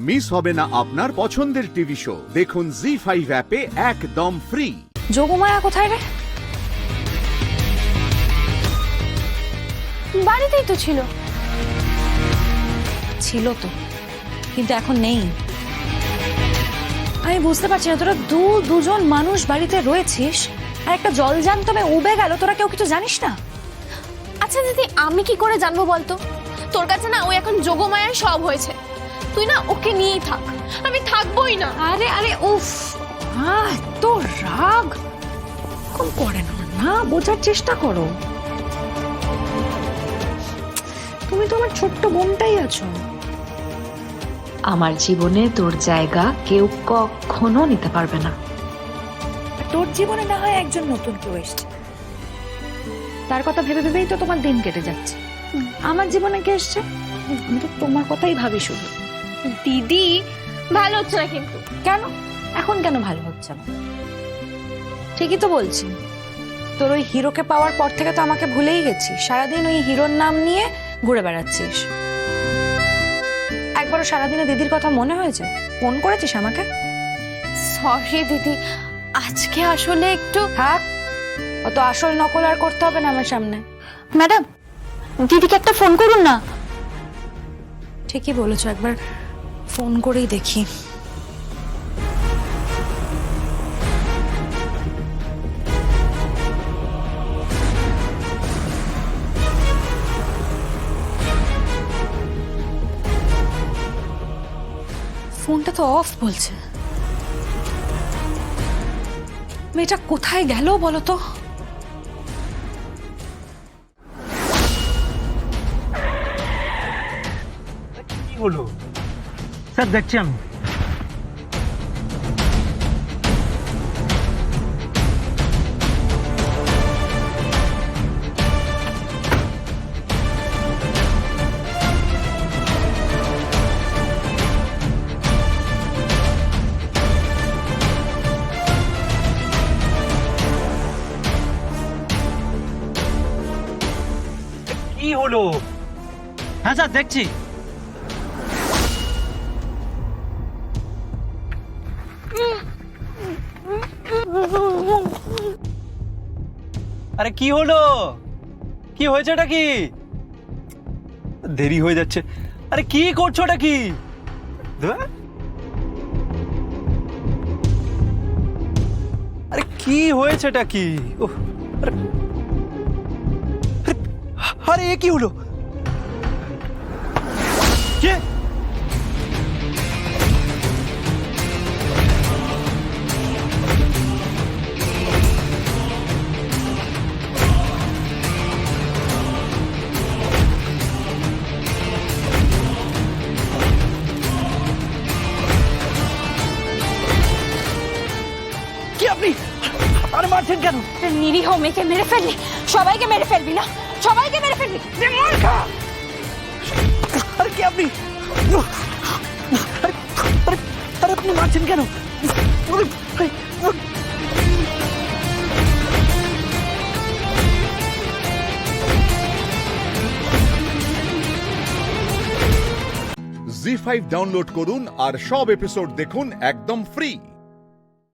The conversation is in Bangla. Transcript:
মিস হবে না আপনার পছন্দের টিভি শো। দেখুন জি5 অ্যাপে একদম ফ্রি। যোগমায়া কোথায় রে? বাড়িতেই তো ছিল। ছিল তো, কিন্তু এখন নেই। আমি বুঝতে পারছি না, তোরা দুজন মানুষ বাড়িতে রয়েছিস আর একটা জলজান্তমে উবে গেল, তোরা কেউ কিছু জানিস না? আচ্ছা দিদি, আমি কি করে জানবো বলতো? তোর কাছে না ওই এখন যোগমায়ার সব হয়েছে। তুই না ওকে নিয়েই থাক, আমি থাকবোই না। আরে আরে উফ, তোর রাগ কম করে না, বোঝার চেষ্টা করো। তুমি তো আমার ছোট্ট বোনটাই আছো। আমার জীবনে তোর জায়গা কেউ কখনো নিতে পারবে না। তোর জীবনে না হয় একজন নতুন কেউ এসছে, তার কথা ভেবে ভেবেই তো তোমার দিন কেটে যাচ্ছে। আমার জীবনে কে এসছে? আমি তো তোমার কথাই ভাবি শুধু। দিদি, ভালো হচ্ছে না কিন্তু। কেন? এখন কেন ভালো হচ্ছে না? ঠিকই তো বলছি, তোর ওই হিরোকে পাওয়ার পর থেকে তো আমাকে ভুলেই গেছিস। সারাদিন ওই হিরোর নাম নিয়ে ঘুরে বেড়াচ্ছিস। একবারও সারাদিনে দিদির কথা মনে হয়েছে? ফোন করেছিস আমাকে? সরি দিদি, আজকে আসলে একটু। থাক, অত আসল নকল আর করতে হবে না আমার সামনে। ম্যাডাম, দিদিকে একটা ফোন করুন না। ঠিকই বলেছো, একবার ফোন করেই দেখি। ফোনটা তো অফ বলছে। মেয়েটা কোথায় গেল বলো তো? কি হলো স্যার? দেখছি আমি। কি হলো? হ্যাঁ স্যার, দেখছি। আরে কি হলো? কি হয়েছে? এটা কি? দেরি হয়ে যাচ্ছে। আরে কি করছো? এটা কি? আরে কি হয়েছে? এটা কি? ওহ, আরে এ কি হলো? কে? কি আপনি? আরে মারছেন কেন? নিরীহ মেয়েকে মেরে ফেললি, সবাইকে মেরে ফেলবি না? সবাইকে মেরে ফেলবি? আরে কি আপনি? আরে আরে আরে আপনি মারছেন কেন? জি5 ডাউনলোড করুন আর সব এপিসোড দেখুন একদম ফ্রি।